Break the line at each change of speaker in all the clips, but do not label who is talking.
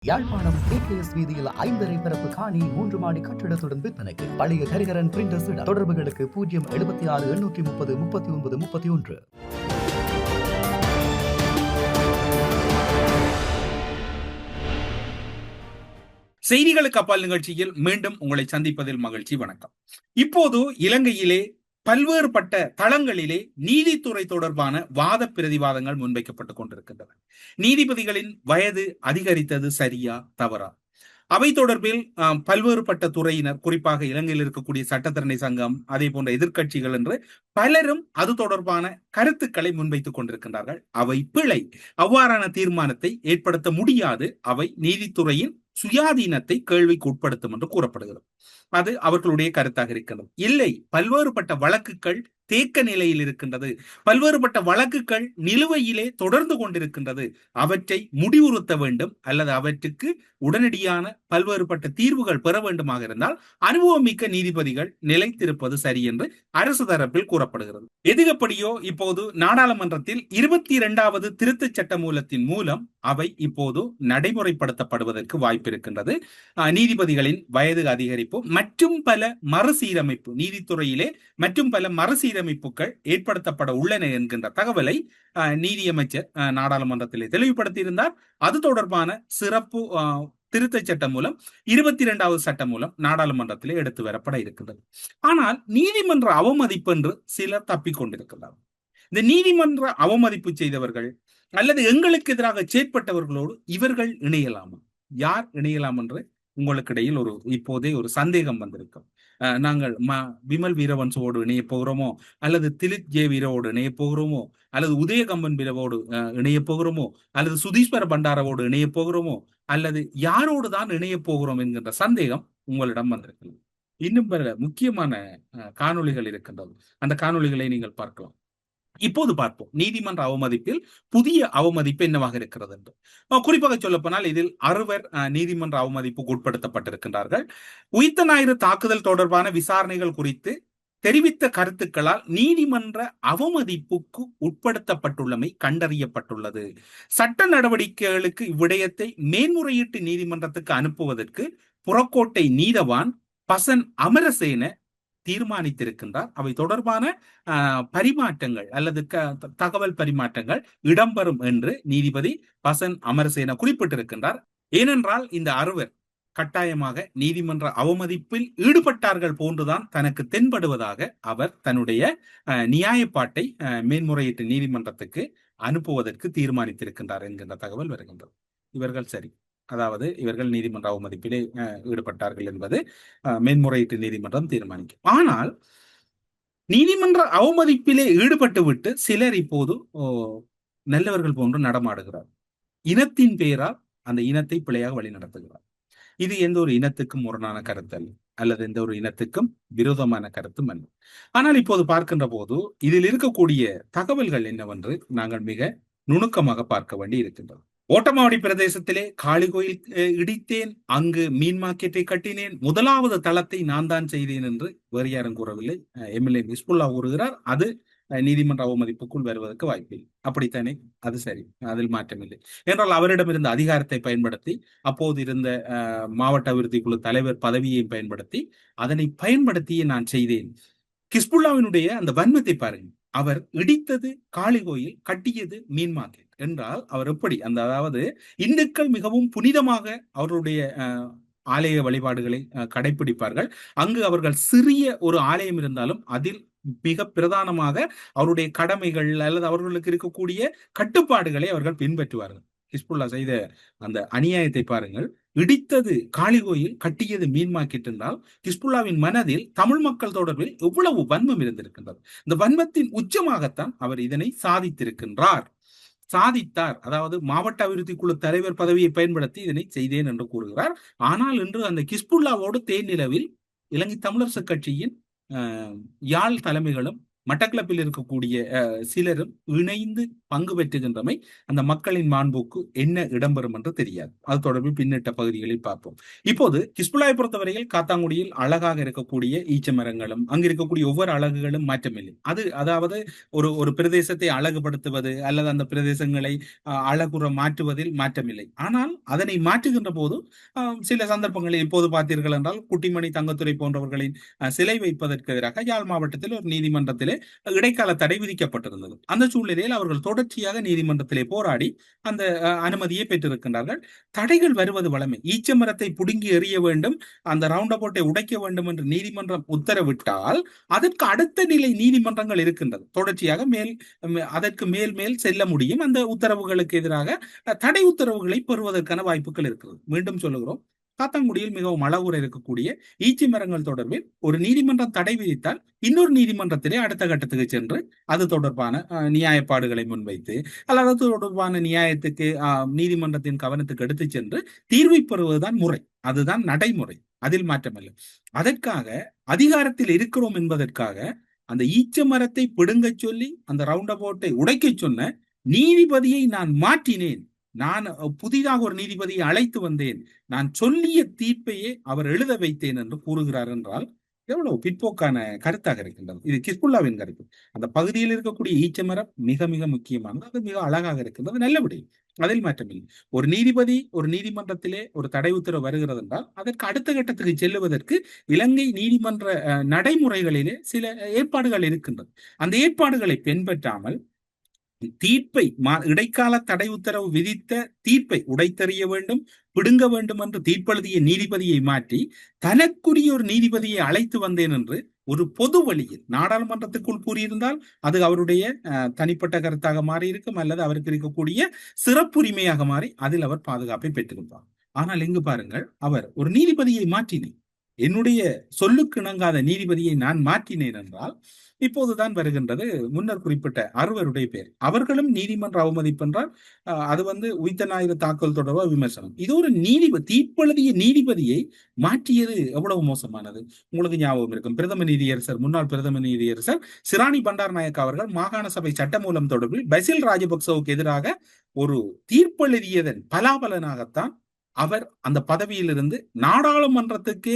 Yazhpanam KKS வீதியில் 5.5 பரப்பு காணி 3 மாடி கட்டிடத்துடன் விற்பனைக்கு. பழைய கரிகரன் பிரிண்டர்ஸ் இடம். தொடர்புகளுக்கு 076-830-39-31.
செய்திகளுக்கு அப்பால் நிகழ்ச்சியில் மீண்டும் உங்களை சந்திப்பதில் மகிழ்ச்சி. வணக்கம். இப்போது இலங்கையிலே பல்வேறுபட்ட தளங்களிலே நீதித்துறை தொடர்பான வாத பிரதிவாதங்கள் முன்வைக்கப்பட்டுக் கொண்டிருக்கின்றன. நீதிபதிகளின் வயது அதிகரித்தது சரியா தவறா? அவை தொடர்பில் பல்வேறுபட்ட துறையினர், குறிப்பாக இலங்கையில் இருக்கக்கூடிய சட்டத்தரணி சங்கம், அதே போன்ற எதிர்க்கட்சிகள் என்று பலரும் அது தொடர்பான கருத்துக்களை முன்வைத்துக் கொண்டிருக்கின்றார்கள். அவை பிழை. அவ்வாறான தீர்மானத்தை ஏற்படுத்த முடியாது. அவை நீதித்துறையின் சுயாதீனத்தை கேள்விக்கு உட்படுத்தும் என்று கூறப்படுகிறது. அது அவர்களுடைய கருத்தாக இருக்கிறது. இல்லை, பல்வேறுபட்ட வழக்குகள் தேக்க நிலையில் இருக்கின்றது, பல்வேறுபட்ட வழக்குகள் நிலுவையிலே தொடர்ந்து கொண்டிருக்கின்றது. அவற்றை முடிவுறுத்த வேண்டும் அல்லது அவற்றுக்கு உடனடியான பல்வேறுபட்ட தீர்வுகள் பெற வேண்டுமாக இருந்தால் அனுபவமிக்க நீதிபதிகள் நிலைத்திருப்பது சரி என்று அரசு தரப்பில் கூறப்படுகிறது. எதுகப்படியோ இப்போது நாடாளுமன்றத்தில் 22வது திருத்தச் சட்ட மூலத்தின் மூலம் அவை இப்போது நடைமுறைப்படுத்தப்படுவதற்கு வாய்ப்பு இருக்கின்றது. நீதிபதிகளின் வயது அதிகரிப்பு மற்றும் பல மறுசீரமைப்பு, நீதித்துறையிலே மற்றும் பல மறுசீரமைப்புகள் ஏற்படுத்தப்பட உள்ளன என்கின்ற தகவலை நீதியமைச்சர் நாடாளுமன்றத்திலே தெளிவுபடுத்தியிருந்தார். அது தொடர்பான சிறப்பு திருத்த சட்டம் மூலம் 22வது சட்டம் மூலம் நாடாளுமன்றத்திலே எடுத்து வரப்பட இருக்கின்றது. ஆனால் நீதிமன்ற அவமதிப்பு என்று சிலர் தப்பிக்கொண்டிருக்கிறார். இந்த நீதிமன்ற அவமதிப்பு செய்தவர்கள் அல்லது எங்களுக்கு எதிராக செயற்பட்டவர்களோடு இவர்கள் இணையலாமா? யார் இணையலாம் என்று உங்களுக்கு இடையில் இப்போதே ஒரு சந்தேகம் வந்திருக்கும். நாங்கள் விமல் வீரவன்சோடு இணைய போகிறோமோ, அல்லது திலித் ஜே வீரோடு இணைய போகிறோமோ, அல்லது உதயகம்பன் வீரவோடு இணைய போகிறோமோ, அல்லது சுதீஸ்வர பண்டாரவோடு இணைய போகிறோமோ, அல்லது யாரோடு தான் இணைய போகிறோம் என்கின்ற சந்தேகம் உங்களிடம் வந்திருக்கிறது. இன்னும் பல முக்கியமான காணொளிகள் இருக்கின்றது. அந்த காணொளிகளை நீங்கள் பார்க்கலாம். இப்போது பார்ப்போம் நீதிமன்ற அவமதிப்பில் புதிய அவமதிப்பு என்னவாக இருக்கிறது என்று. குறிப்பாக சொல்லப்போனால் இதில் 6 நீதிமன்ற அவமதிப்புக்கு உட்படுத்தப்பட்டிருக்கின்றார்கள். உயிர்த்த ஞாயிறு தாக்குதல் தொடர்பான விசாரணைகள் குறித்து தெரிவித்த கருத்துக்களால் நீதிமன்ற அவமதிப்புக்கு உட்படுத்தப்பட்டுள்ளமை கண்டறியப்பட்டுள்ளது. சட்ட நடவடிக்கைகளுக்கு இவ்விடயத்தை மேன்முறையீட்டு நீதிமன்றத்துக்கு அனுப்புவதற்கு புறக்கோட்டை நீதவான் பசன் அமரசேன தீர்மானித்திருக்கின்றார். அவை தொடர்பான பரிமாற்றங்கள் அல்லது தகவல் பரிமாற்றங்கள் இடம்பெறும் என்று நீதிபதி பசன் அமரசேன குறிப்பிட்டிருக்கின்றார். ஏனென்றால் இந்த 6 கட்டாயமாக நீதிமன்ற அவமதிப்பில் ஈடுபட்டார்கள் போன்றுதான் தனக்கு தென்படுவதாக அவர் தன்னுடைய நியாயப்பாட்டை மேன்முறையீட்டு நீதிமன்றத்துக்கு அனுப்புவதற்கு தீர்மானித்திருக்கின்றார் என்கின்ற தகவல் வருகின்றது. இவர்கள் சரி, அதாவது இவர்கள் நீதிமன்ற அவமதிப்பிலே ஈடுபட்டார்கள் என்பது மேன்முறையீட்டு நீதிமன்றம் தீர்மானிக்கும். ஆனால் நீதிமன்ற அவமதிப்பிலே ஈடுபட்டு விட்டு சிலர் இப்போது நல்லவர்கள் போன்று நடமாடுகிறார். இனத்தின் பெயரால் அந்த இனத்தை பிழையாக வழி நடத்துகிறார். இது எந்த ஒரு இனத்துக்கும் முரணான கருத்து அல்ல, அல்லது எந்த ஒரு இனத்துக்கும் விரோதமான கருத்தும் அல்ல. ஆனால் இப்போது பார்க்கின்ற போது இதில் இருக்கக்கூடிய தகவல்கள் என்னவென்று நாங்கள் மிக நுணுக்கமாக பார்க்க வேண்டி இருக்கின்றது. ஓட்டமாவடி பிரதேசத்திலே காளி கோயில் இடித்தேன், அங்கு மீன் மார்க்கெட்டை கட்டினேன், முதலாவது தளத்தை நான் தான் செய்தேன் என்று வேறு யாரும் கூறவில்லை. எம்எல்ஏ மிஸ்புல்லா கூறுகிறார். அது நீதிமன்ற அவமதிப்புக்குள் வருவதற்கு வாய்ப்பில்லை. அப்படித்தானே? அது சரி, அதில் மாற்றமில்லை. என்றால் அவரிடம் இருந்த அதிகாரத்தை பயன்படுத்தி, அப்போது இருந்த மாவட்ட அபிவிருத்தி குழு தலைவர் பதவியை பயன்படுத்தி, அதனை பயன்படுத்தியே நான் செய்தேன். கிஸ்புல்லாவினுடைய அந்த வன்மத்தை பாருங்கள். அவர் இடித்தது காளி கோயில், கட்டியது மீன் மார்க்கெட் என்றால் அவர் எப்படி அதாவது இந்துக்கள் மிகவும் புனிதமாக அவர்களுடைய ஆலய வழிபாடுகளை கடைபிடிப்பார்கள். அங்கு அவர்கள் சிறிய ஒரு ஆலயம் இருந்தாலும் அதில் மிக பிரதானமாக அவருடைய கடமைகள் அல்லது அவர்களுக்கு இருக்கக்கூடிய கட்டுப்பாடுகளை அவர்கள் பின்பற்றுவார்கள். ஹிஸ்புல்லா செய்த அந்த அநியாயத்தை பாருங்கள். இடித்தது காளி கோயில், கட்டியது மீன் மார்க்கெட் என்றால் ஹிஸ்புல்லாவின் மனதில் தமிழ் மக்கள் தொடர்பில் எவ்வளவு வன்மம் இருந்திருக்கின்றது. இந்த வன்மத்தின் உச்சமாகத்தான் அவர் இதனை சாதித்தார். அதாவது மாவட்ட அபிவிருத்தி குழு தலைவர் பதவியை பயன்படுத்தி இதனை செய்தேன் என்று கூறுகிறார். ஆனால் இன்று அந்த ஹிஸ்புல்லாவோடு தேனிலவில் இலங்கை தமிழரசு கட்சியின் யாழ் தலைமைகளும் மட்டக்களப்பில் இருக்கக்கூடிய சிலரும் இணைந்து பங்கு பெற்றுகின்றமை அந்த மக்களின் மாண்புக்கு என்ன இடம்பெறும் என்று தெரியாது. அது தொடர்பில் பின்னிட்ட பகுதிகளில் பார்ப்போம். இப்போது ஹிஸ்புல்லாவை பொறுத்தவரையில் காத்தாங்குடியில் அழகாக இருக்கக்கூடிய ஈச்ச மரங்களும் அங்கு இருக்கக்கூடிய ஒவ்வொரு அழகுகளும் மாற்றமில்லை. அதாவது ஒரு பிரதேசத்தை அழகுபடுத்துவது அல்லது அந்த பிரதேசங்களை அழகுற மாற்றுவதில் மாற்றமில்லை. ஆனால் அதனை மாற்றுகின்ற போது சில சந்தர்ப்பங்களில் இப்போது பார்த்தீர்கள் என்றால் குட்டிமணி தங்கத்துறை போன்றவர்களின் சிலை வைப்பதற்கு எதிராக யாழ் மாவட்டத்தில் ஒரு நீதிமன்றத்திலே இடைக்கால தடை விதிக்கப்பட்டிருந்தது. அந்த சூழ்நிலையில் அவர்கள் தொடர்ச்சியாக நீதிமன்றத்திலே போராடி அந்த அனுமதியை பெற்றிருக்கின்றார்கள். தடைகள் வருவது வளமை. ஈச்ச மரத்தை புடுங்கி எறிய வேண்டும், அந்த ரவுண்ட் அபவுட்டை உடைக்க வேண்டும் என்று நீதிமன்றம் உத்தரவிட்டால் அதற்கு அடுத்த நிலை நீதிமன்றங்கள் இருக்கின்றது. தொடர்ச்சியாக அதற்கு மேல் செல்ல முடியும். அந்த உத்தரவுகளுக்கு எதிராக தடை உத்தரவுகளை பெறுவதற்கான வாய்ப்புகள் இருக்கிறது. மீண்டும் சொல்லுகிறோம், காத்தாங்குடியில் மிகவும் அளவுற இருக்கக்கூடிய ஈச்சி மரங்கள் தொடர்பில் ஒரு நீதிமன்றம் தடை விதித்தால் இன்னொரு நீதிமன்றத்திலே அடுத்த கட்டத்துக்கு சென்று அது தொடர்பான நியாயப்பாடுகளை முன்வைத்து அல்லது தொடர்பான நியாயத்துக்கு நீதிமன்றத்தின் கவனத்துக்கு எடுத்து சென்று தீர்வை பெறுவதுதான் முறை. அதுதான் நடைமுறை. அதில் மாற்றமில்லை. அதற்காக அதிகாரத்தில் இருக்கிறோம் என்பதற்காக அந்த ஈச்ச மரத்தை பிடுங்க சொல்லி அந்த ரவுண்ட் அபவுட்டை உடைக்க சொன்ன நீதிபதியை நான் மாற்றினேன், நான் புதிதாக ஒரு நீதிபதியை அழைத்து வந்தேன், நான் சொல்லிய தீர்ப்பையே அவர் எழுத வைத்தேன் என்று கூறுகிறார் என்றால் எவ்வளவு பிற்போக்கான கருத்தாக இருக்கின்றது. இது ஹிஸ்புல்லாவின் கருத்து. அந்த பகுதியில் இருக்கக்கூடிய ஈச்சமரம் மிக மிக முக்கியமானது. அது மிக அழகாக இருக்கின்றது. நல்லபடி, அதில் மாற்றமில்லை. ஒரு நீதிபதி ஒரு நீதிமன்றத்திலே ஒரு தடை உத்தரவு வருகிறது என்றால் அதற்கு அடுத்த கட்டத்துக்கு செல்லுவதற்கு இலங்கை நீதிமன்ற நடைமுறைகளிலே சில ஏற்பாடுகள் இருக்கின்றது. அந்த ஏற்பாடுகளை பின்பற்றாமல் தீர்ப்பை இடைக்கால தடை உத்தரவு விதித்த தீர்ப்பை உடைத்தெறிய வேண்டும், பிடுங்க வேண்டும் என்று தீர்ப்பெழுதிய நீதிபதியை மாற்றி தனக்குரிய ஒரு நீதிபதியை அழைத்து வந்தேன் என்று ஒரு பொது வழியில் நாடாளுமன்றத்துக்குள் கூறியிருந்தால் அது அவருடைய தனிப்பட்ட கருத்தாக மாறி இருக்கும், அல்லது அவருக்கு இருக்கக்கூடிய சிறப்புரிமையாக மாறி அதில் அவர் பாதுகாப்பை பெற்றிருப்பார். ஆனால் இங்கு பாருங்கள், அவர் ஒரு நீதிபதியை மாற்றினேன், என்னுடைய சொல்லுக்கு இணங்காத நீதிபதியை நான் மாற்றினேன் என்றால் இப்போதுதான் வருகின்றது முன்னர் குறிப்பிட்ட அறுவருடைய பேர். அவர்களும் நீதிமன்ற அவமதிப்பு என்றால் அது உய்த்த ஞாயிறு தாக்கல் தொடர்பாக விமர்சனம். இது ஒரு தீர்ப்பெழுதிய நீதிபதியை மாற்றியது எவ்வளவு மோசமானது. உங்களுக்கு ஞாபகம் இருக்கும், முன்னாள் பிரதம நீதியரசர் சிராணி பண்டாரநாயக்க அவர்கள் மாகாண சபை சட்டமூலம் தொடர்பில் பசில் ராஜபக்சவுக்கு எதிராக ஒரு தீர்ப்பெழுதியதன் பலாபலனாகத்தான் அவர் அந்த பதவியிலிருந்து நாடாளுமன்றத்துக்கு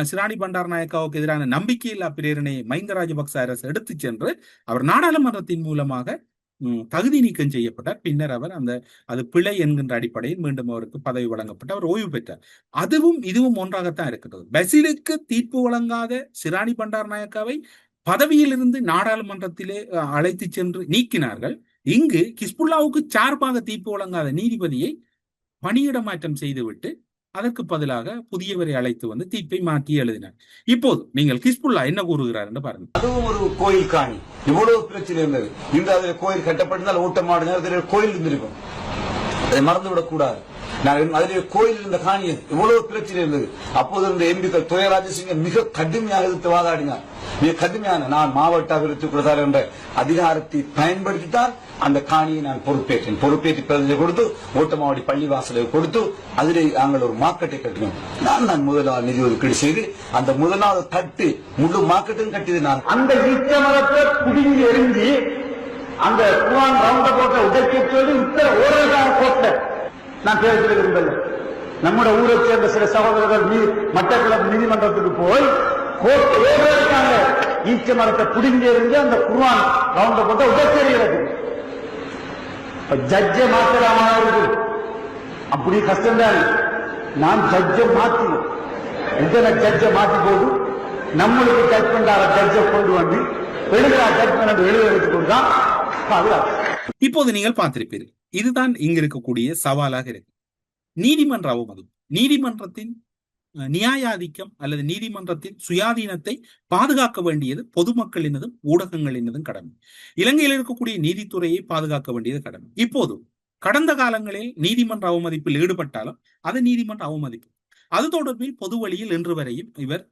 சிராணி பண்டாரநாயக்காவுக்கு எதிரான நம்பிக்கையில்லா பிரேரணையை மஹிந்த ராஜபக்ச அரசு எடுத்து சென்று அவர் நாடாளுமன்றத்தின் மூலமாக தகுதி நீக்கம் செய்யப்பட்டார். பின்னர் அவர் அது பிழை என்கின்ற அடிப்படையில் மீண்டும் அவருக்கு பதவி வழங்கப்பட்டு அவர் ஓய்வு பெற்றார். அதுவும் இதுவும் ஒன்றாகத்தான் இருக்கிறது. பசிலுக்கு தீர்ப்பு வழங்காத சிராணி பண்டாரநாயக்காவை பதவியிலிருந்து நாடாளுமன்றத்திலே அழைத்து சென்று நீக்கினார்கள். இங்கு ஹிஸ்புல்லாவுக்கு சார்பாக தீர்ப்பு வழங்காத நீதிபதியை பணியிட மாற்றம் செய்துவிட்டு அதற்கு பதிலாக புதியவரை அழைத்து தீர்ப்பை மாற்றி எழுதினார். இப்போது நீங்கள் ஹிஸ்புல்லா என்ன கூறுகிறார் என்று பாருங்கள்.
அதுவும் ஒரு கோயில் காணி, இவ்வளவு பிரச்சனை இருந்தது. இன்று அதில் கோயில் கட்டப்பட்டிருந்தால் ஓட்டமாடு நேரத்தில் கோயில் இருந்திருக்கும், அதை மறந்துவிடக் கூடாது. அதில் கோயில் இருந்த காணி இவ்வளவு பிரச்சனை இருந்தது. அப்போது இருந்த எம்பிக்கள் துயராஜசிங்க மிக கடுமையாக எதிர்த்து வாதாடினார். மிக கடுமையான நான் மாவட்ட அபிவிருத்தி கொடுத்தார் என்ற அதிகாரத்தை பயன்படுத்தித்தான் அந்த காணியை நான் பொறுப்பேற்றி பிரதிநிதி கொடுத்து ஓட்டமாவடி பள்ளிவாசலை கொடுத்து அதிலே நாங்கள் ஒரு மார்க்கெட்டை கட்டினோம். நான் முதலாவது நிதி ஒதுக்கீடு செய்து அந்த முதலாவது தட்டு முழு மார்க்கெட்டும் கட்டியது நான். அந்த ஈச்ச மரத்தை குடிங்கி எரிஞ்சி அந்த குவான் ரவுண்ட போட்ட உடைக்க சொல்லி ஓரளவு போட்ட நான் பேசுறது விரும்பல. நம்முடைய ஊரை சேர்ந்த சில சகோதரர்கள் மட்டக்களப்பு நீதிமன்றத்துக்கு போய் ஈச்ச மரத்தை புடிங்கி இருந்து அந்த குர்ஆன் ரவுண்ட போட்ட உடைச்செறிகிறது. ஜட்ஜ மாத்தலாமா இருக்கு, அப்படி கஷ்டம் தான். நான் ஜட்ஜ மாத்தினேன், எத்தனை ஜட்ஜ மாத்தி போது நம்மளுக்கு ஜட்மெண்ட் ஜட்ஜ கொண்டு வந்து எழுதுறா ஜட்மெண்ட் எழுத வச்சுக்கொண்டுதான்.
இப்போது நீங்கள் பார்த்திருப்பீர்கள், இதுதான் இங்க இருக்கக்கூடிய சவாலாக இருக்கு. நீதிமன்ற அவமதிப்பு, நீதிமன்றத்தின் நியாயாதிக்கம் அல்லது நீதிமன்றத்தின் சுயாதீனத்தை பாதுகாக்க வேண்டியது பொதுமக்களினதும் ஊடகங்களினதும் கடமை. இலங்கையில் இருக்கக்கூடிய நீதித்துறையை பாதுகாக்க வேண்டியது கடமை. இப்போது கடந்த காலங்களில் நீதிமன்ற அவமதிப்பில் ஈடுபட்டாலும் அது நீதிமன்ற அவமதிப்பு. அது தொடர்பில் பொது வழியில் இன்று வரையும் இவர்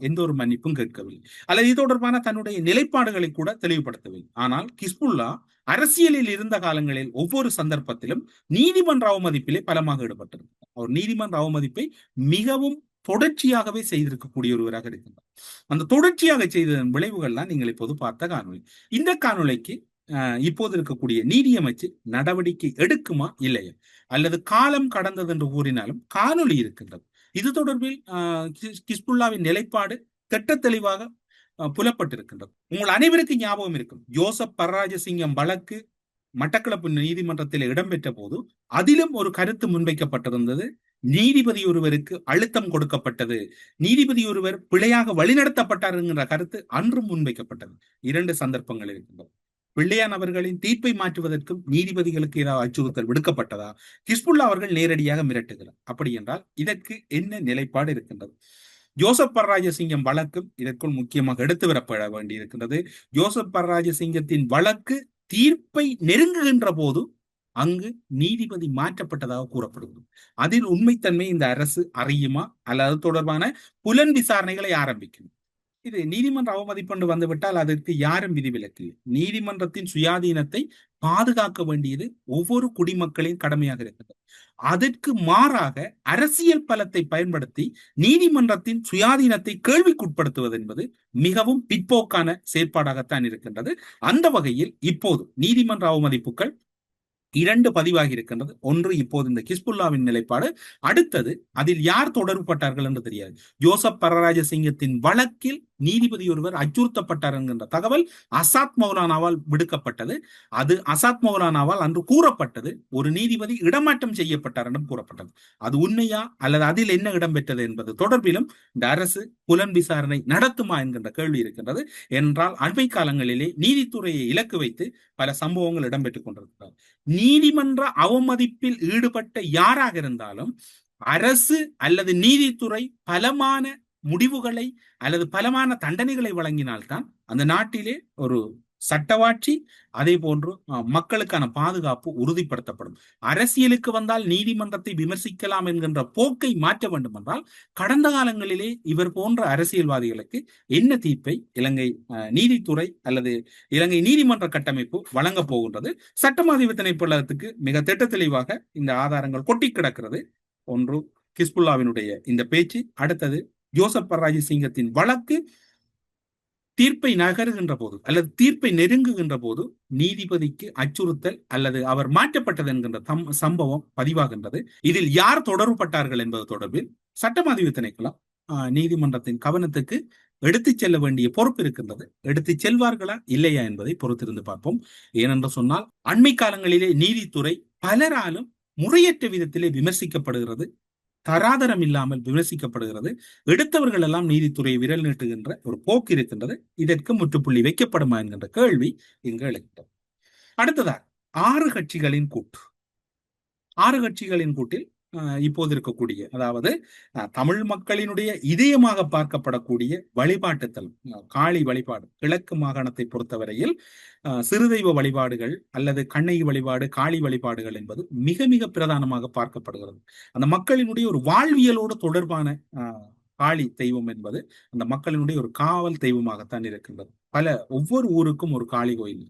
எந்த ஒரு மன்னிப்பும் கேட்கவில்லை, அல்லது இது தொடர்பான தன்னுடைய நிலைப்பாடுகளை கூட தெளிவுபடுத்தவில்லை. ஆனால் ஹிஸ்புல்லா அரசியலில் இருந்த காலங்களில் ஒவ்வொரு சந்தர்ப்பத்திலும் நீதிமன்ற அவமதிப்பிலே பலமாக ஈடுபட்டிருந்தார். அவர் நீதிமன்ற அவமதிப்பை மிகவும் தொடர்ச்சியாகவே செய்திருக்கக்கூடிய ஒருவராக இருக்கின்றார். அந்த தொடர்ச்சியாக செய்ததன் விளைவுகள் தான் நீங்கள் இப்போது பார்த்த காணொளி. இந்த காணொளிக்கு இப்போது இருக்கக்கூடிய நீதியமைச்சு நடவடிக்கை எடுக்குமா இல்லையா, அல்லது காலம் கடந்தது என்று கூறினாலும் காணொளி இருக்கின்றது. இது தொடர்பில் கிஸ்புல்லாவின் நிலைப்பாடு திட்ட தெளிவாக புலப்பட்டிருக்கின்றது. உங்கள் அனைவருக்கும் ஞாபகம் இருக்கும், ஜோசப் பரராஜசிங்கம் வழக்கு மட்டக்களப்பு நீதிமன்றத்தில் இடம்பெற்ற போது அதிலும் ஒரு கருத்து முன்வைக்கப்பட்டிருந்தது. நீதிபதி ஒருவருக்கு அழுத்தம் கொடுக்கப்பட்டது, நீதிபதி ஒருவர் பிழையாக வழிநடத்தப்பட்டார் என்கிற கருத்து அன்றும் முன்வைக்கப்பட்டது. 2 சந்தர்ப்பங்கள் இருக்கின்றன. பிள்ளையான் அவர்களின் தீர்ப்பை மாற்றுவதற்கும் நீதிபதிகளுக்கு ஏதாவது அச்சுறுத்தல் விடுக்கப்பட்டதா, ஹிஸ்புல்லா அவர்கள் நேரடியாக மிரட்டுகிறார். அப்படி என்றால் இதற்கு என்ன நிலைப்பாடு இருக்கின்றது? ஜோசப் பரராஜசிங்கம் வழக்கும் இதற்குள் முக்கியமாக எடுத்து வரப்பட வேண்டியிருக்கின்றது. ஜோசப் பரராஜசிங்கத்தின் வழக்கு தீர்ப்பை நெருங்குகின்ற போது அங்கு நீதிபதி மாற்றப்பட்டதாக கூறப்படுகிறது. அதில் உண்மைத்தன்மை இந்த அரசு அறியுமா, அல்லது தொடர்பான புலன் விசாரணைகளை ஆரம்பிக்கும். இது நீதிமன்ற அவமதிப்பு வந்துவிட்டால் அதற்கு யாரும் விதிவிலக்கு. நீதிமன்றத்தின் சுயாதீனத்தை பாதுகாக்க வேண்டியது ஒவ்வொரு குடிமக்களின் கடமையாக இருக்கிறது. அதற்கு மாறாக அரசியல் பலத்தை பயன்படுத்தி நீதிமன்றத்தின் சுயாதீனத்தை கேள்விக்குட்படுத்துவது என்பது மிகவும் பிற்போக்கான செயற்பாடாகத்தான் இருக்கின்றது. அந்த வகையில் இப்போது நீதிமன்ற அவமதிப்புகள் 2 பதிவாகி இருக்கின்றது. ஒன்று இப்போது இந்த கிஸ்புல்லாவின் நிலைப்பாடு, அடுத்தது அதில் யார் தொடர்புபட்டார்கள் என்று தெரியாது. ஜோசப் பரராஜசிங்கத்தின் வழக்கில் நீதிபதி ஒருவர் அச்சுறுத்தப்பட்டார் என்கின்ற தகவல் அசாத் மௌலானாவால் விடுக்கப்பட்டது. அது அசாத் மௌலானாவால் அன்று கூறப்பட்டது ஒரு நீதிபதி இடமாற்றம் செய்யப்பட்டார் என்றும் கூறப்பட்டது. அது உண்மையா அல்லது அதில் என்ன இடம்பெற்றது என்பது தொடர்பிலும் இந்த அரசு புலன் விசாரணை நடத்துமா என்கின்ற கேள்வி இருக்கின்றது. என்றால் அண்மை காலங்களிலே நீதித்துறையை இலக்கு வைத்து பல சம்பவங்கள் இடம்பெற்றுக் கொண்டிருக்கிறார். நீதிமன்ற அவமதிப்பில் ஈடுபட்ட யாராக இருந்தாலும் அரசு அல்லது நீதித்துறை பலமான முடிவுகளை அல்லது பலமான தண்டனைகளை வழங்கினால்தான் அந்த நாட்டிலே ஒரு சட்டவாட்சி, அதே போன்று மக்களுக்கான பாதுகாப்பு உறுதிப்படுத்தப்படும். அரசியலுக்கு வந்தால் நீதிமன்றத்தை விமர்சிக்கலாம் என்கின்ற போக்கை மாற்ற வேண்டும் என்றால் கடந்த காலங்களிலே இவர் போன்ற அரசியல்வாதிகளுக்கு என்ன தீர்ப்பை இலங்கை நீதித்துறை அல்லது இலங்கை நீதிமன்ற கட்டமைப்பு வழங்கப் போகின்றது? சட்டமாதிப திணைக்களத்துக்கு மிக திட்ட தெளிவாக இந்த ஆதாரங்கள் கொட்டி கிடக்கிறது. ஒன்று கிஸ்புல்லாவினுடைய இந்த பேச்சு, அடுத்தது ஜோசப் பரராஜசிங்கத்தின் வழக்கு தீர்ப்பை நகருகின்ற போது அல்லது தீர்ப்பை நெருங்குகின்ற போது நீதிபதிக்கு அச்சுறுத்தல் அல்லது அவர் மாற்றப்பட்டது என்கின்ற சம்பவம் பதிவாகின்றது. இதில் யார் தொடர்புபட்டார்கள் என்பது தொடர்பில் சட்டமாதிப திணைக்களம் நீதிமன்றத்தின் கவனத்துக்கு எடுத்துச் செல்ல வேண்டிய பொறுப்பு இருக்கின்றது. எடுத்துச் செல்வார்களா இல்லையா என்பதை பொறுத்திருந்து பார்ப்போம். ஏனென்று சொன்னால் அண்மை காலங்களிலே நீதித்துறை பலராலும் முறையற்ற விதத்திலே விமர்சிக்கப்படுகிறது, தராதரம் இல்லாமல் விமர்சிக்கப்படுகிறது. எடுத்தவர்கள் எல்லாம் நீதித்துறையை விரல் நீட்டுகின்ற ஒரு போக்கு இருக்கின்றது. இதற்கு முற்றுப்புள்ளி வைக்கப்படுமா என்கின்ற கேள்வி இங்கு எழுகின்றது. அடுத்ததாக 6 கட்சிகளின் கூட்டு. 6 கட்சிகளின் கூட்டில் இப்போது இருக்கக்கூடிய, அதாவது தமிழ் மக்களினுடைய இதயமாக பார்க்கப்படக்கூடிய வழிபாட்டு தலம் காளி வழிபாடு, கிழக்கு மாகாணத்தை பொறுத்தவரையில் சிறுதெய்வ வழிபாடுகள் அல்லது கண்ணகி வழிபாடு, காளி வழிபாடுகள் என்பது மிக மிக பிரதானமாக பார்க்கப்படுகிறது. அந்த மக்களினுடைய ஒரு வாழ்வியலோடு தொடர்பான காளி தெய்வம் என்பது அந்த மக்களினுடைய ஒரு காவல் தெய்வமாகத்தான் இருக்கின்றது. ஒவ்வொரு ஊருக்கும் ஒரு காளி கோயில்,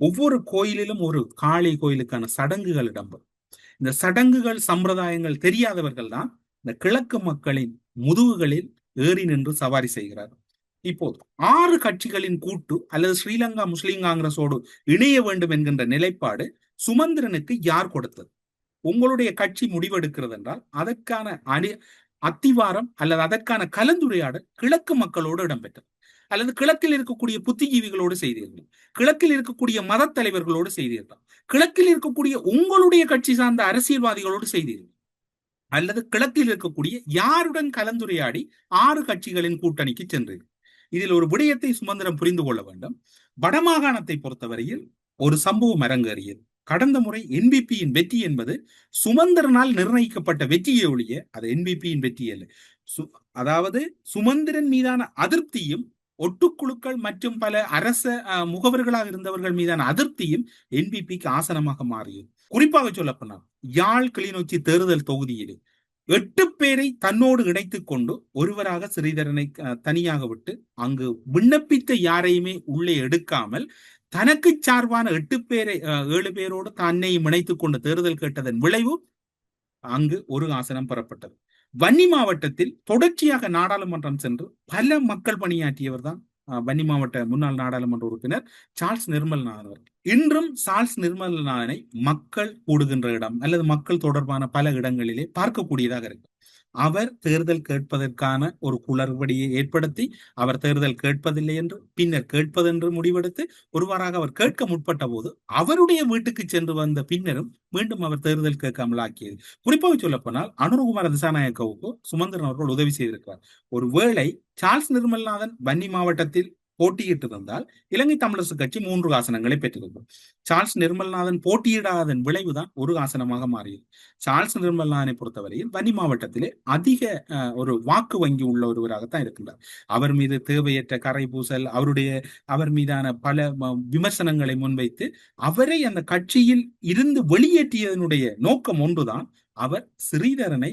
ஒவ்வொரு கோயிலிலும் ஒரு காளி கோயிலுக்கான சடங்குகள் இடம்பெறும். இந்த சடங்குகள் சம்பிரதாயங்கள் தெரியாதவர்கள் தான் இந்த கிழக்கு மக்களின் முதுகுகளில் ஏறி நின்று சவாரி செய்கிறார்கள். இப்போது 6 கட்சிகளின் கூட்டு அல்லது ஸ்ரீலங்கா முஸ்லிம் காங்கிரஸோடு இணைய வேண்டும் என்கின்ற நிலைப்பாடு சுமந்திரனுக்கு யார் கொடுத்தது? உங்களுடைய கட்சி முடிவெடுக்கிறது என்றால் அதற்கான அத்திவாரம் அல்லது அதற்கான கலந்துரையாடல் கிழக்கு மக்களோடு இடம்பெற்றது, அல்லது கிழக்கில் இருக்கக்கூடிய புத்திஜீவிகளோடு செய்தீர்கள், கிழக்கில் இருக்கக்கூடிய மத தலைவர்களோடு செய்தீர்கள், கிழக்கில் இருக்கக்கூடிய உங்களுடைய கட்சி சார்ந்த அரசியல்வாதிகளோடு செய்தீர்கள், அல்லது கிழக்கில் இருக்கக்கூடிய யாருடன் கலந்துரையாடி 6 கட்சிகளின் கூட்டணிக்கு சென்றீர்கள். இதில் ஒரு விடயத்தை சுமந்திரம் புரிந்து கொள்ள வேண்டும். வடமாகாணத்தை பொறுத்தவரையில் ஒரு சம்பவம் அரங்கேறியது. கடந்த முறை என்பிபியின் வெற்றி என்பது சுமந்திரனால் நிர்ணயிக்கப்பட்ட வெற்றியை ஒழிய அது என்பிபியின் வெற்றி அல்ல. அதாவது சுமந்திரன் மீதான அதிருப்தியும் ஒட்டுக்குழுக்கள் மற்றும் பல அரச முகவர்களாக இருந்தவர்கள் மீதான அதிருப்தியும் என்பிபிக்கு ஆசனமாக மாறியது. குறிப்பாக சொல்லப்போனால் யாழ் கிளிநொச்சி தேர்தல் தொகுதியிலே 8 பேரை தன்னோடு இணைத்துக் கொண்டு ஒருவராக ஸ்ரீதரனை தனியாக விட்டு அங்கு விண்ணப்பித்த யாரையுமே உள்ளே எடுக்காமல் தனக்கு சார்பான 7 பேரோடு தன்னையும் இணைத்துக் கொண்டு தேர்தல் கேட்டதன் விளைவு அங்கு ஒரு ஆசனம் பெறப்பட்டது. வன்னி மாவட்டத்தில் தொடர்ச்சியாக நாடாளுமன்றம் சென்று பல மக்கள் பணியாற்றியவர் தான் வன்னி மாவட்ட முன்னாள் நாடாளுமன்ற உறுப்பினர் சார்ல்ஸ் நிர்மல்நாதன் அவர்கள். இன்றும் சார்ல்ஸ் நிர்மல்நாதனை மக்கள் கூடுகின்ற இடம் அல்லது மக்கள் தொடர்பான பல இடங்களிலே பார்க்கக்கூடியதாக இருக்கு. அவர் தேர்தல் கேட்பதற்கான ஒரு குளறுபடியை ஏற்படுத்தி அவர் தேர்தல் கேட்பதில்லை என்று பின்னர் கேட்பதென்று முடிவெடுத்து ஒருவாறாக அவர் கேட்க முற்பட்ட போது அவருடைய வீட்டுக்கு சென்று வந்த பின்னரும் மீண்டும் அவர் தேர்தல் கேட்காமல் ஆக்கியது. குறிப்பாக சொல்ல போனால் அனுரகுமார திசாநாயக்கவுக்கு சுமந்திரன் அவர்கள் உதவி செய்திருக்கிறார். ஒருவேளை சார்ல்ஸ் நிர்மல்நாதன் வன்னி மாவட்டத்தில் போட்டியிட்டு இருந்தால் இலங்கை தமிழரசு கட்சி 3 ஆசனங்களை பெற்றிருக்கும். சார்ல்ஸ் நிர்மல்நாதன் போட்டியிடாதன் விளைவுதான் ஒரு ஆசனமாக மாறியது. சார்ல்ஸ் நிர்மல்நாதனை பொறுத்தவரையில் வன்னி மாவட்டத்திலே அதிக ஒரு வாக்கு வங்கி உள்ள ஒருவராகத்தான் இருக்கின்றார். அவர் மீது தேவையற்ற கரை பூசல், அவர் மீதான பல விமர்சனங்களை முன்வைத்து அவரை அந்த கட்சியில் இருந்து வெளியேற்றியதனுடைய நோக்கம் ஒன்றுதான். அவர் ஸ்ரீதரனை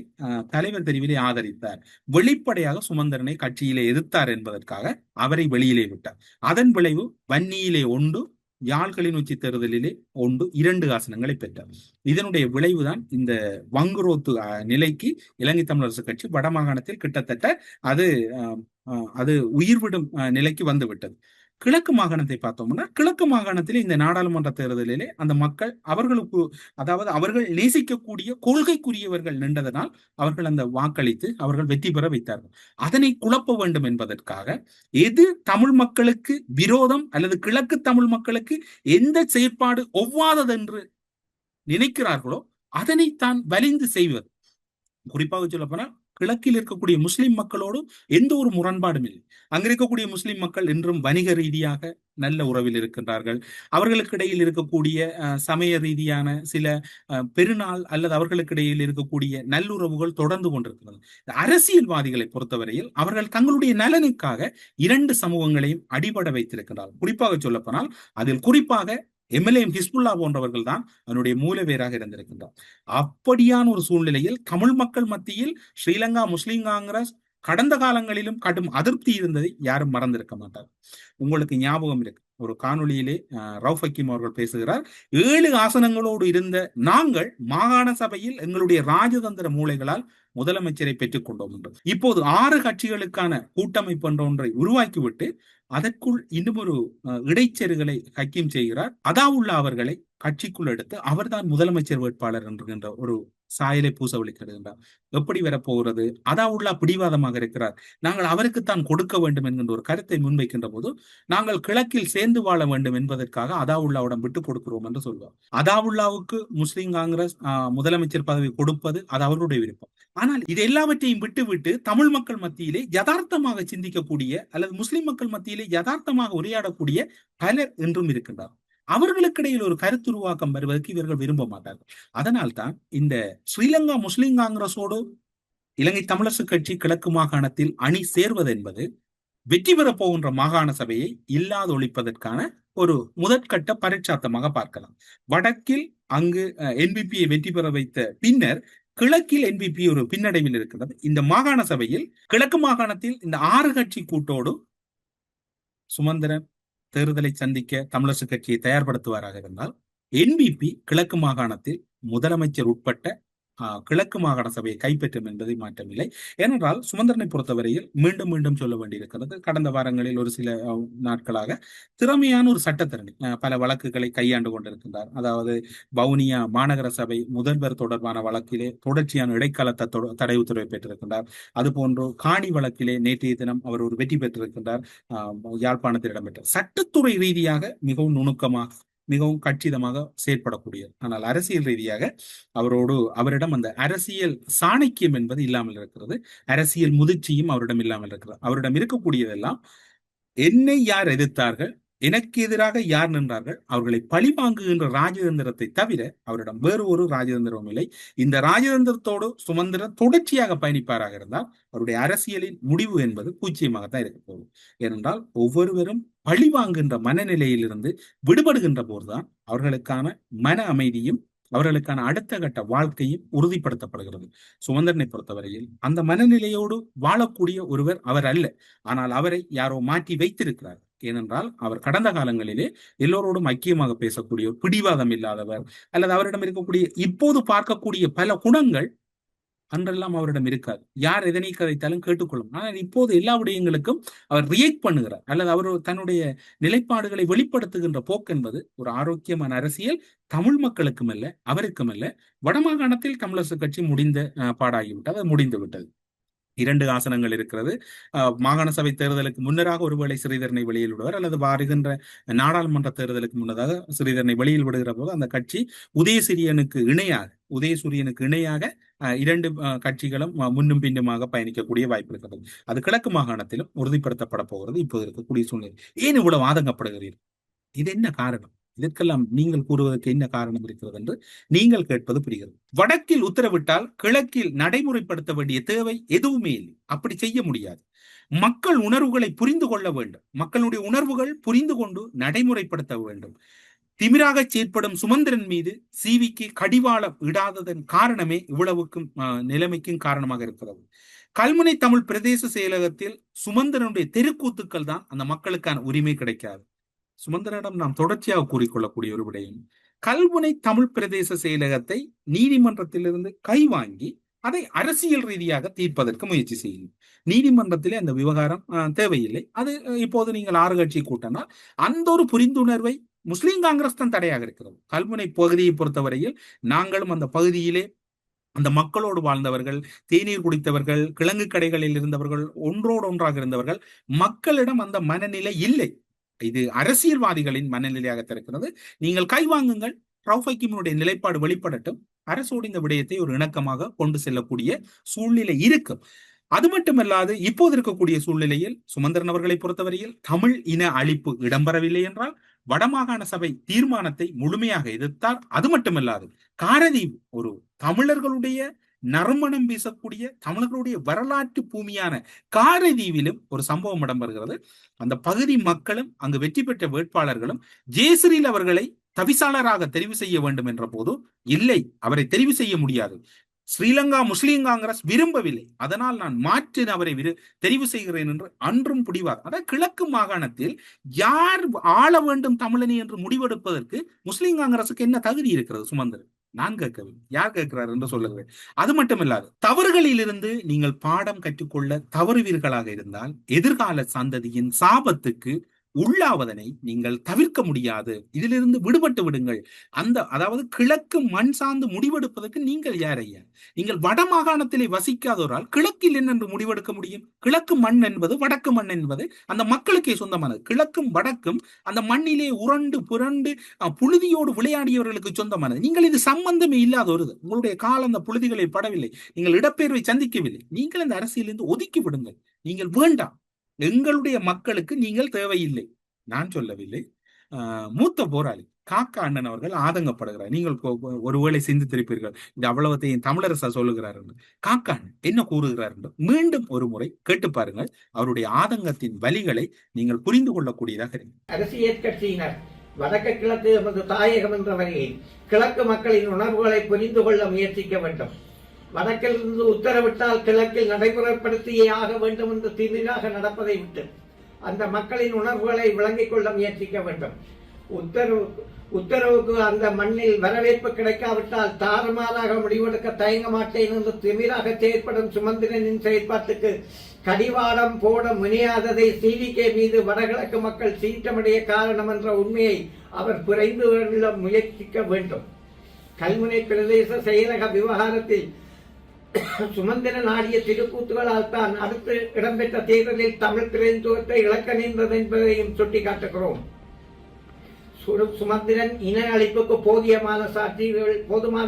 தலைவர் தெரிவிலே ஆதரித்தார், வெளிப்படையாக சுமந்திரனை கட்சியிலே எதிர்த்தார் என்பதற்காக அவரை வெளியிலே விட்டார். அதன் விளைவு வன்னியிலே 1, யாழ் கிளிநொச்சி தேர்தலிலே 1, 2 ஆசனங்களை பெற்றார். இதனுடைய விளைவுதான் இந்த வங்குரோத்து நிலைக்கு இலங்கை தமிழரசு கட்சி வடமாகாணத்தில் கிட்டத்தட்ட அது உயிர்விடும் நிலைக்கு வந்துவிட்டது. கிழக்கு மாகாணத்தை பார்த்தோம்னா கிழக்கு மாகாணத்திலே இந்த நாடாளுமன்ற தேர்தலிலே அந்த மக்கள் அவர்கள் நேசிக்கக்கூடிய கொள்கைக்குரியவர்கள் நின்றதனால் அவர்கள் அந்த வாக்களித்து அவர்கள் வெற்றி பெற வைத்தார்கள். அதனை குழப்ப வேண்டும் என்பதற்காக எது தமிழ் மக்களுக்கு விரோதம் அல்லது கிழக்கு தமிழ் மக்களுக்கு எந்த செயற்பாடு ஒவ்வாததென்று நினைக்கிறார்களோ அதனைத்தான் வலிந்து செய்வது. குறிப்பாக சொல்ல போனால் கிழக்கில் இருக்கக்கூடிய முஸ்லிம் மக்களோடு எந்த ஒரு முரண்பாடும் இல்லை. அங்க இருக்கக்கூடிய முஸ்லிம் மக்கள் இன்றும் வணிக ரீதியாக நல்ல உறவில் இருக்கின்றார்கள். அவர்களுக்கு இடையில் இருக்கக்கூடிய சமய ரீதியான சில பெருநாள் அல்லது அவர்களுக்கு இடையில் இருக்கக்கூடிய நல்லுறவுகள் தொடர்ந்து கொண்டிருக்கிறது. அரசியல்வாதிகளை பொறுத்தவரையில் அவர்கள் தங்களுடைய நலனுக்காக 2 சமூகங்களையும் அடிபட வைத்திருக்கிறார்கள். குறிப்பாக சொல்ல போனால் அதில் குறிப்பாக எம்எல்ஏஎம் ஹிஸ்புல்லா போன்றவர்கள் தான் அதனுடைய மூலவேராக இருந்திருக்கின்றார். அப்படியான ஒரு சூழ்நிலையில் தமிழ் மக்கள் மத்தியில் ஸ்ரீலங்கா முஸ்லிம் காங்கிரஸ் கடந்த காலங்களிலும் கடும் அதிருப்தி இருந்ததை யாரும் மறந்திருக்க மாட்டார். உங்களுக்கு ஞாபகம் இருக்கு, ஒரு காணொலியிலே ரவுஃப் ஹக்கீம் அவர்கள் பேசுகிறார், 7 ஆசனங்களோடு இருந்த நாங்கள் மாகாண சபையில் எங்களுடைய ராஜதந்திர மூளைகளால் முதலமைச்சரை பெற்றுக் கொண்டோம் என்று. இப்போது 6 கட்சிகளுக்கான கூட்டமைப்பு என்ற ஒன்றை உருவாக்கிவிட்டு அதற்குள் இன்னும் ஒரு இடைச்செருகளை ஹக்கீம் செய்கிறார். அதாவுல்லா அவர்களை கட்சிக்குள் எடுத்து அவர்தான் முதலமைச்சர் வேட்பாளர் என்கின்ற ஒரு சாயலை பூச ஒழிக்கிறார். எப்படி வரப்போகிறது? அதாவுல்லா பிடிவாதமாக இருக்கிறார். நாங்கள் அவருக்குத்தான் கொடுக்க வேண்டும் என்கின்ற ஒரு கருத்தை முன்வைக்கின்ற போது நாங்கள் கிழக்கில் சேர்ந்து வாழ வேண்டும் என்பதற்காக அதாவுல்லாவிடம் விட்டுக் கொடுக்கிறோம் என்று சொல்வார். அதாவுல்லாவுக்கு முஸ்லிம் காங்கிரஸ் முதலமைச்சர் பதவி கொடுப்பது அது அவருடைய விருப்பம். ஆனால் இது எல்லாவற்றையும் விட்டுவிட்டு தமிழ் மக்கள் மத்தியிலே யதார்த்தமாக சிந்திக்கக்கூடிய அல்லது முஸ்லிம் மக்கள் மத்தியிலே யதார்த்தமாக உரையாடக்கூடிய பலர் என்றும் இருக்கின்றார். அவர்களுக்கிடையில் ஒரு கருத்துருவாக்கம் வருவதற்கு இவர்கள் விரும்ப மாட்டார்கள். அதனால்தான் இந்த ஸ்ரீலங்கா முஸ்லிம் காங்கிரஸோடு இலங்கை தமிழரசு கட்சி கிழக்கு மாகாணத்தில் அணி சேர்வது என்பது வெற்றி பெறப் போகின்ற மாகாண சபையை இல்லாத ஒழிப்பதற்கான ஒரு முதற்கட்ட பரீட்சாத்தமாக பார்க்கலாம். வடக்கில் அங்கு என்பிபியை வெற்றி பெற வைத்த பின்னர் கிழக்கில் என்பிபி ஒரு பின்னடைவில் இருக்கிறது. இந்த மாகாண சபையில் கிழக்கு மாகாணத்தில் இந்த 6 கட்சி கூட்டோடு சுமந்திரன் தேர்தலை சந்திக்க தமிழரசு கட்சியை தயார்படுத்துவாராக இருந்தால் என்பிபி கிழக்கு மாகாணத்தில் முதலமைச்சர் உட்பட்ட கிழக்கு மாகாண சபையை கைப்பற்றும் என்பதை மாற்றமில்லை. ஏனென்றால் சுமந்திரனை பொறுத்தவரையில் மீண்டும் மீண்டும் சொல்ல வேண்டியிருக்கிறது, கடந்த வாரங்களில் ஒரு சில நாட்களாக திறமையான ஒரு சட்டத்தரணி பல வழக்குகளை கையாண்டு கொண்டிருக்கின்றார். அதாவது வவுனியா மாநகர சபை முதல்வர் தொடர்பான வழக்கிலே தொடர்ச்சியான இடைக்கால தடை உத்தரவை பெற்றிருக்கின்றார். அதுபோன்று காணி வழக்கிலே நேற்றைய தினம் அவர் ஒரு வெற்றி பெற்றிருக்கின்றார். யாழ்ப்பாணத்தில் இடம்பெற்ற சட்டத்துறை ரீதியாக மிகவும் நுணுக்கமாக மிகவும் கச்சிதமாக செயற்படக்கூடியது. ஆனால் அரசியல் ரீதியாக அவரிடம் அந்த அரசியல் சாணக்கியம் என்பது இல்லாமல் இருக்கிறது. அரசியல் முதிர்ச்சியும் அவரிடம் இல்லாமல் இருக்கிறது. அவரிடம் இருக்கக்கூடியதெல்லாம் என்னை யார் எதிர்த்தார்கள், எனக்கு எதிராக யார் நின்றார்கள், அவர்களை பழிவாங்குகின்ற ராஜதந்திரத்தை தவிர அவரிடம் வேறு ஒரு ராஜதந்திரமும் இல்லை. இந்த ராஜதந்திரத்தோடு சுமந்திரன் தொடர்ச்சியாக பயணிப்பாராக இருந்தால் அவருடைய அரசியலின் முடிவு என்பது பூஜ்ஜியமாகத்தான் இருக்க போகும். ஏனென்றால் ஒவ்வொருவரும் பழிவாங்குகின்ற மனநிலையிலிருந்து விடுபடுகின்ற போதுதான் அவர்களுக்கான மன அமைதியும் அவர்களுக்கான அடுத்த கட்ட வாழ்க்கையும் உறுதிப்படுத்தப்படுகிறது. சுமந்திரனை பொறுத்தவரையில் அந்த மனநிலையோடு வாழக்கூடிய ஒருவர் அவர் அல்ல. ஆனால் அவரை யாரோ மாற்றி வைத்திருக்கிறார். ஏனென்றால் அவர் கடந்த காலங்களிலே எல்லோரோடும் ஐக்கியமாக பேசக்கூடிய பிடிவாதம் இல்லாதவர் அல்லது அவரிடம் இருக்கக்கூடிய இப்போது பார்க்கக்கூடிய பல குணங்கள் அன்றெல்லாம் அவரிடம் இருக்காது. யார் எதனை கதைத்தாலும் கேட்டுக்கொள்ளும். ஆனால் இப்போது எல்லா விடயங்களுக்கும் அவர் ரியாக்ட் பண்ணுகிறார், அல்லது அவர் தன்னுடைய நிலைப்பாடுகளை வெளிப்படுத்துகின்ற போக்கு என்பது ஒரு ஆரோக்கியமான அரசியல் தமிழ் மக்களுக்கும் அல்ல, அவருக்கும் அல்ல. வடமாகாணத்தில் தமிழரசு கட்சி முடிந்த பாடாகிவிட்டது, அது முடிந்து விட்டது. 2 ஆசனங்கள் இருக்கிறது. மாகாண சபை தேர்தலுக்கு முன்னராக ஒருவேளை ஸ்ரீதரனை வெளியில் விடுவார், அல்லது வருகின்ற நாடாளுமன்ற தேர்தலுக்கு முன்னதாக ஸ்ரீதரனை வெளியில் விடுகிற போது அந்த கட்சி உதயசூரியனுக்கு இணையாக 2 கட்சிகளும் முன்னும் பின்னுமாக பயணிக்கக்கூடிய வாய்ப்பு இருக்கிறது. அது கிழக்கு மாகாணத்திலும் உறுதிப்படுத்தப்பட போகிறது. இப்போது இருக்கக்கூடிய சூழ்நிலை. ஏன் இவ்வளவு ஆதங்கப்படுகிறீர்கள்? இது என்ன காரணம்? இதற்கெல்லாம் நீங்கள் கூறுவதற்கு என்ன காரணம் இருக்கிறது என்று நீங்கள் கேட்பது புரிகிறது. வடக்கில் உத்தரவிட்டால் கிழக்கில் நடைமுறைப்படுத்த வேண்டிய தேவை எதுவுமே இல்லை. அப்படி செய்ய முடியாது. மக்கள் உணர்வுகளை புரிந்து கொள்ள வேண்டும். மக்களுடைய உணர்வுகள் புரிந்து கொண்டு நடைமுறைப்படுத்த வேண்டும். திமிராக செயற்படும் சுமந்திரன் மீது சிவிக்கு கடிவாளம் இடாததன் காரணமே இவ்வளவுக்கும் நிலைமைக்கும் காரணமாக இருக்கிறது. கல்முனை தமிழ் பிரதேச செயலகத்தில் சுமந்திரனுடைய தெருக்கூத்துக்கள் தான் அந்த மக்களுக்கான உரிமை கிடைக்காது. சுமந்திரனிடம் நாம் தொடர்ச்சியாக கூறிக்கொள்ளக்கூடிய ஒரு விடயம், கல்முனை தமிழ் பிரதேச செயலகத்தை நீதிமன்றத்திலிருந்து கைவாங்கி அதை அரசியல் ரீதியாக தீர்ப்பதற்கு முயற்சி செய்யும். நீதிமன்றத்திலே அந்த விவகாரம் தேவையில்லை. அது இப்போது நீங்கள் 6 கட்சி கூட்டினால் அந்த ஒரு புரிந்துணர்வை முஸ்லிம் காங்கிரஸ் தான் தடையாக இருக்கிறது. கல்முனை பகுதியை பொறுத்தவரையில் நாங்களும் அந்த பகுதியிலே அந்த மக்களோடு வாழ்ந்தவர்கள், தேநீர் குடித்தவர்கள், கிழங்கு கடைகளில் இருந்தவர்கள், ஒன்றோடு ஒன்றாக இருந்தவர்கள். மக்களிடம் அந்த மனநிலை இல்லை. இது அரசியல்வாதிகளின் மனநிலையாக இருக்கிறது. நீங்கள் கைவாங்குங்கள், ரவுஃப் ஹக்கீமினுடைய நிலைப்பாடு வெளிப்படட்டும், அரசோடு இந்த விடயத்தை ஒரு இணக்கமாக கொண்டு செல்லக்கூடிய சூழ்நிலை இருக்கும். அது மட்டுமல்லாது இப்போது இருக்கக்கூடிய சூழ்நிலையில் சுமந்திரன் அவர்களை பொறுத்தவரையில் தமிழ் இன அழிப்பு இடம்பெறவில்லை என்றால் வடமாகாண சபை தீர்மானத்தை முழுமையாக எதிர்த்தார். அது மட்டுமல்லாது காரதீவு ஒரு தமிழர்களுடைய நறுமணம் வீசக்கூடிய தமிழர்களுடைய வரலாற்று பூமியான காரைதீவிலும் ஒரு சம்பவம் இடம்பெறுகிறது. அந்த பகுதி மக்களும் அங்கு வெற்றி பெற்ற வேட்பாளர்களும் ஜெயஸ்ரீல் அவர்களை தவிசாளராக தெரிவு செய்ய வேண்டும் என்ற போது இல்லை, அவரை தெரிவு செய்ய முடியாது. ஸ்ரீலங்கா முஸ்லிம் காங்கிரஸ் விரும்பவில்லை, அதனால் நான் மாற்றி அவரை தெரிவு செய்கிறேன் என்று அன்றும் முடிவார். அதாவது கிழக்கு மாகாணத்தில் யார் ஆள வேண்டும் தமிழனி என்று முடிவெடுப்பதற்கு முஸ்லிம் காங்கிரசுக்கு என்ன தகுதி இருக்கிறது? சுமந்திரன் நான் கேட்கவில்லை, யார் கேட்கிறார் என்று சொல்லுகிறேன். அது மட்டுமில்லாது தவறுகளிலிருந்து நீங்கள் பாடம் கற்றுக்கொள்ள தவறுவீர்களாக இருந்தால் எதிர்கால சந்ததியின் சாபத்துக்கு உள்ளாவதனை நீங்கள் தவிர்க்க முடியாது. இதிலிருந்து விடுபட்டு விடுங்கள். அதாவது கிழக்கு மண் சார்ந்து முடிவெடுப்பதற்கு நீங்கள் யார் ஐயா? நீங்கள் வட மாகாணத்திலே வசிக்காதோரால் கிழக்கில் என்னென்று முடிவெடுக்க முடியும்? கிழக்கு மண் என்பது வடக்கு மண் என்பது அந்த மக்களுக்கே சொந்தமானது. கிழக்கும் வடக்கும் அந்த மண்ணிலே உருண்டு புரண்டு புழுதியோடு விளையாடியவர்களுக்கு சொந்தமானது. நீங்கள் இது சம்பந்தமே இல்லாத ஒரு உங்களுடைய காலம் அந்த புழுதிகளில் படவில்லை, நீங்கள் இடப்பெயர்வை சந்திக்கவில்லை. நீங்கள் இந்த அரசியலிருந்து ஒதுக்கி விடுங்கள். நீங்கள் வேண்டாம், எங்களுடைய மக்களுக்கு நீங்கள் தேவையில்லை. நான் சொல்லவில்லை. மூத்த போராளி காக்கா அண்ணன் அவர்கள் ஆதங்கப்படுகிறார். நீங்கள் ஒருவேளை சிந்தித்திருப்பீர்கள், இது அவ்வளவத்தையும் தமிழரசா சொல்லுகிறார் என்று. காக்கா அண்ணன் என்ன கூறுகிறார் என்று மீண்டும் ஒரு முறை கேட்டு பாருங்கள். அவருடைய ஆதங்கத்தின் வலிகளை நீங்கள் புரிந்து கொள்ளக்கூடியதாக இருக்கு.
அரசியல் கட்சியினர் வடக்கு கிழக்கு எமது தாயகம் என்ற வகையில் கிழக்கு மக்களின் உணர்வுகளை புரிந்து கொள்ள முயற்சிக்க வேண்டும். வடக்கிலிருந்து உத்தரவிட்டால் கிழக்கில் நடைமுறைப்படுத்தியே ஆக வேண்டும் என்று திமிராக நடப்பதை விட்டு அந்த மக்களின் உணர்வுகளை விளங்கிக் கொள்ள முயற்சிக்க வேண்டும். உத்தரவுக்கு அந்த மண்ணில் வரவேற்பு கிடைக்காவிட்டால் தாறுமாறாக முடிவெடுக்க தயங்க மாட்டேன் என்று திமிராக செயற்படும் சுமந்திரனின் செயற்பாட்டுக்கு கடிவாளம் போட முனையாததை சிவிகே மீது வடகிழக்கு மக்கள் சீற்றமடைய காரணம் என்ற உண்மையை அவர் புரிந்து கொள்ள முயற்சிக்க வேண்டும். கல்முனை பிரதேச செயலக விவகாரத்தில் சுமந்திரன் ஆடிய திருக்கூத்துகளால் தான் அடுத்து இடம்பெற்ற தேர்தலில் தமிழ் பிரதிநிதித்துவத்தை இழக்க நேர்ந்தது என்பதையும் சுட்டிக்காட்டுகிறோம். சுமந்திரன் இன அழிப்புக்கு போதுமான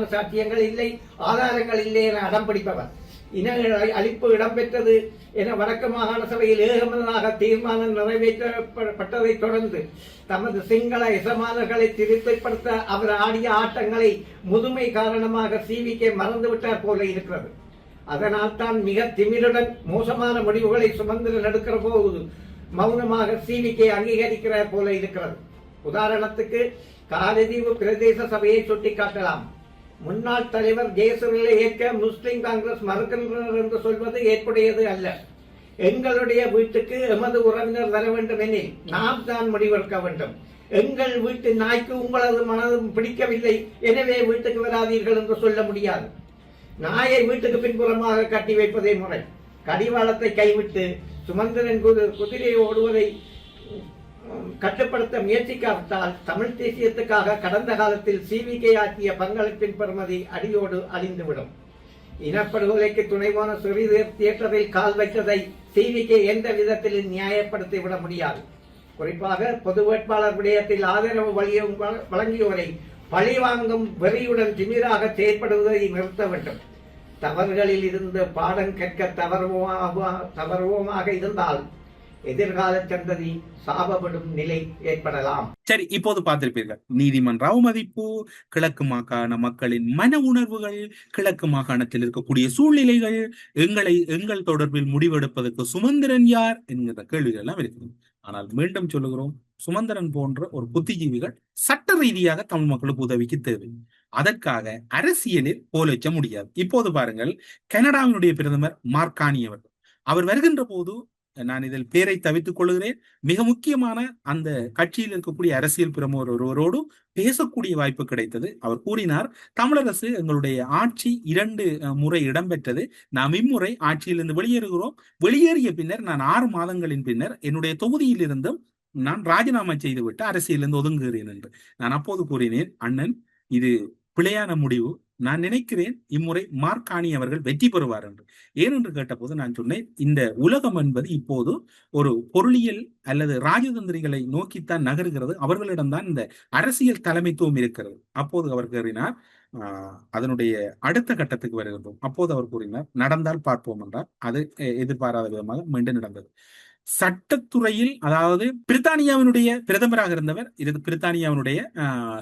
சாட்சியங்கள் இல்லை, ஆதாரங்கள் இல்லை என அடம் பிடிப்பவர். இன அழிப்பு இடம்பெற்றது என வடக்கு மாகாண சபையில் ஏகமனதாக தீர்மானம் நிறைவேற்றப்பட்டதை தொடர்ந்து தமது சிங்கள எசமானர்களை திருப்திப்படுத்த அவர் ஆடிய ஆட்டங்களை முதுமை காரணமாக சிவிகே மறந்துவிட்டார் போல இருக்கிறது. அதனால் தான் மிக திமிருடன் மோசமான முடிவுகளை சுமந்திரன் எடுக்கிற போது மௌனமாக சிவிகே அங்கீகரிக்கிறார் போல இருக்கிறது. உதாரணத்துக்கு காரதீவு பிரதேச சபையை சுட்டிக்காட்டலாம். முன்னாள் தலைவர் ஜெயசூரியலை ஏற்க முஸ்லிம் காங்கிரஸ் மறுக்கின்றனர் என்று சொல்வது ஏற்புடையது அல்ல. எங்களுடைய வீட்டுக்கு எமது உறவினர் வர வேண்டும் எனில் நாம் தான் முடிவெடுக்க வேண்டும். எங்கள் வீட்டு நாய்க்கு உங்களது மனதும் பிடிக்கவில்லை, எனவே வீட்டுக்கு வராதீர்கள் என்று சொல்ல முடியாது. நாயை வீட்டுக்கு பின்புறமாக கட்டி வைப்பதே முறை. கடிவாளத்தை கைவிட்டு சுமந்திரன் குதிரையை ஓடுவதை கட்டுப்படுத்த முயற்சிக்காவிட்டால் தமிழ் தேசியத்துக்காக கடந்த காலத்தில் CVK ஆற்றிய பங்களிப்பின் பெறுமதி அடியோடு அழிந்துவிடும். இனப்படுகொலைக்கு துணைவான சிறு தியேட்டரில் கால் வைத்ததை CVK எந்த விதத்திலும் நியாயப்படுத்திவிட முடியாது. குறிப்பாக பொது வேட்பாளர் விடயத்தில் ஆதரவு வழங்கியோரை பழிவாங்கும் வெறியுடன் திமிராக செயற்படுவதை நிறுத்த வேண்டும். தவறுகளில் இருந்து பாடம் கற்க தவறுவோமாக இருந்தால் எதிர்கால சந்ததி சாபப்படும் நிலை ஏற்படலாம்.
சரி, இப்போது பார்த்திருப்பீர்கள் நீதிமன்ற அவமதிப்பு, கிழக்கு மாகாண மக்களின் மன உணர்வுகள், கிழக்கு மாகாணத்தில் இருக்கக்கூடிய சூழ்நிலைகள், எங்கள் தொடர்பில் முடிவெடுப்பதற்கு சுமந்திரன் யார் என்கிற கேள்விகள் எல்லாம் இருக்குது. ஆனால் மீண்டும் சொல்லுகிறோம், சுமந்திரன் போன்ற ஒரு புத்திஜீவிகள் சட்ட ரீதியாக தமிழ் மக்களுக்கு உதவிக்கு தேவை. அதற்காக அரசியலில் போலச்ச முடியாது. இப்போது பாருங்கள், கனடாவினுடைய பிரதமர் மார்கானி அவர்கள், அவர் வருகின்ற போது நான் இதில் பேரை தவித்துக் கொள்கிறேன், மிக முக்கியமான அந்த கட்சியில் இருக்கக்கூடிய அரசியல் பிரமுகர் ஒருவரோடு பேசக்கூடிய வாய்ப்பு கிடைத்தது. அவர் கூறினார், தமிழரசு எங்களுடைய ஆட்சி 2 முறை இடம்பெற்றது, நாம் இம்முறை ஆட்சியிலிருந்து வெளியேறுகிறோம், வெளியேறிய பின்னர் நான் 6 மாதங்களின் பின்னர் என்னுடைய தொகுதியில் இருந்தும் நான் ராஜினாமா செய்துவிட்டு அரசியலிருந்து ஒதுங்குகிறேன் என்று. நான் அப்போது கூறினேன், அண்ணன் இது பிழையான முடிவு, நான் நினைக்கிறேன் இம்முறை மார்கானி அவர்கள் வெற்றி பெறுவார் என்று. ஏனென்று கேட்டபோது நான் சொன்னேன், இந்த உலகம் என்பது இப்போது ஒரு பொருளியல் அல்லது ராஜதந்திரிகளை நோக்கித்தான் நகர்கிறது, அவர்களிடம்தான் இந்த அரசியல் தலைமைத்துவம் இருக்கிறது. அப்போது அவர் கூறினார், அதனுடைய அடுத்த கட்டத்துக்கு வருகின்றோம். அப்போது அவர் கூறினார், நடந்தால் பார்ப்போம் என்றார். அது எதிர்பாராத விதமாக மீண்டும் நடந்தது. சட்டத்துறையில், அதாவது பிரித்தானியாவினுடைய பிரதமராக இருந்தவர், இது பிரித்தானியாவினுடைய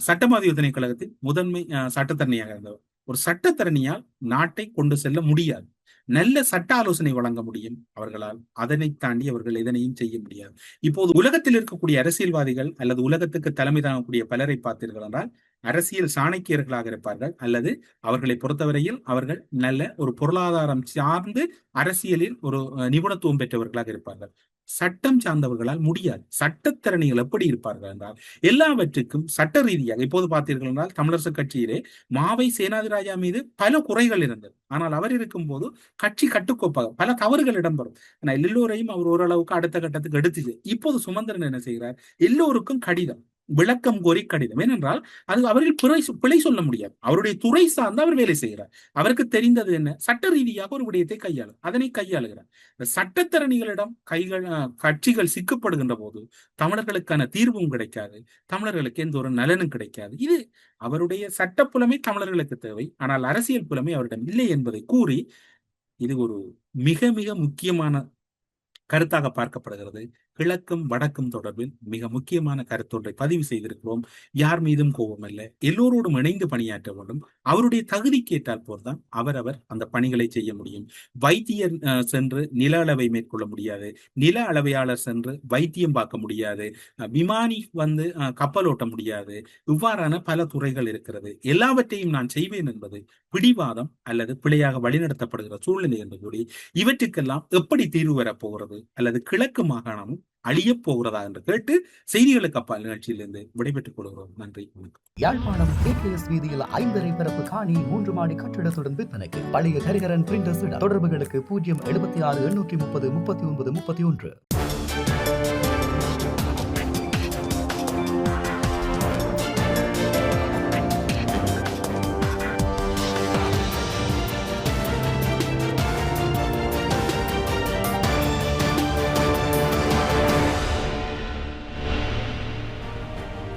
சட்டமாதிப திணைக்களகத்தின் முதன்மை சட்டத்தரணியாக இருந்தவர். ஒரு சட்டத்தரணியால் நாட்டை கொண்டு செல்ல முடியாது, நல்ல சட்ட ஆலோசனை வழங்க முடியும் அவர்களால், அதனை தாண்டி அவர்கள் எதனையும் செய்ய முடியாது. இப்போது உலகத்தில் இருக்கக்கூடிய அரசியல்வாதிகள் அல்லது உலகத்துக்கு தலைமை தாங்கக்கூடிய பலரை பார்த்தீர்கள் என்றால் அரசியல் சாணக்கியர்களாக இருப்பார்கள், அல்லது அவர்களை பொறுத்தவரையில் அவர்கள் நல்ல ஒரு பொருளாதாரம் சார்ந்து அரசியலில் ஒரு நிபுணத்துவம் பெற்றவர்களாக இருப்பார்கள். சட்டம் சார்ந்தவர்களால் முடியாது. சட்டத்திறனிகள் எப்படி இருப்பார்கள் என்றால் எல்லாவற்றுக்கும் சட்ட ரீதியாக, இப்போது பார்த்தீர்கள் என்றால் தமிழரசு கட்சியிலே மாவை சேனாதிராஜா மீது பல குறைகள் இருந்தது. ஆனால் அவர் இருக்கும் போது கட்சி கட்டுக்கோப்பாக பல தவறுகள் இடம்பெறும். ஆனால் எல்லோரையும் அவர் ஓரளவுக்கு அடுத்த கட்டத்துக்கு எடுத்துச்சு. இப்போது சுமந்திரன் என்ன செய்கிறார், எல்லோருக்கும் கடிதம், விளக்கம் கோரி கடிதம். ஏனென்றால் அது அவர்கள் பிழை சொல்ல முடியாது, அவருடைய துறை சார்ந்து அவர் வேலை செய்கிறார். அவருக்கு தெரிந்தது என்ன, சட்ட ரீதியாக ஒரு விடயத்தை கையாளு, அதனை கையாளுகிறார். இந்த சட்டத்தரணிகளிடம் கட்சிகள் சிக்கப்படுகின்ற போது தமிழர்களுக்கான தீர்வும் கிடைக்காது, தமிழர்களுக்கு எந்த ஒரு நலனும் கிடைக்காது. இது அவருடைய சட்ட புலமை தமிழர்களுக்கு தேவை, ஆனால் அரசியல் புலமை அவரிடம் இல்லை என்பதை கூறி இது ஒரு மிக மிக முக்கியமான கருத்தாக பார்க்கப்படுகிறது. கிழக்கும் வடக்கும் தொடர்பில் மிக முக்கியமான கருத்தொன்றை பதிவு செய்திருக்கிறோம். யார் மீதும் கோபம் அல்ல, எல்லோரோடும் இணைந்து பணியாற்ற வேண்டும். அவருடைய தகுதிக்கு ஏற்றால் போல்தான் அவரவர் அந்த பணிகளை செய்ய முடியும். வைத்தியர் சென்று நில அளவை மேற்கொள்ள முடியாது, நில அளவையாளர் சென்று வைத்தியம் பார்க்க முடியாது, விமானி வந்து கப்பல் ஓட்ட முடியாது. இவ்வாறான பல துறைகள் இருக்கிறது. எல்லாவற்றையும் நான் செய்வேன் என்பது பிடிவாதம் அல்லது பிழையாக வழிநடத்தப்படுகிற சூழ்நிலை என்று கூறி இவற்றுக்கெல்லாம் எப்படி தீர்வு வரப்போகிறது, அல்லது கிழக்கு மாகாணமும் அழியப் போகிறதா என்று கேட்டு செய்திகளுக்கு அப்பால் நிகழ்ச்சியிலிருந்து விடைபெற்றுக் கொள்கிறோம். நன்றி, வணக்கம்.
யாழ்ப்பாணம் AKS வீதியில் 5 பரப்பு காணி 3 மாடி கட்டிடத்துடன் விற்பனைக்கு. பழைய ஹரிஹரன் பிரிண்டர்ஸ் தொடர்புகளுக்கு 076 830 39 31.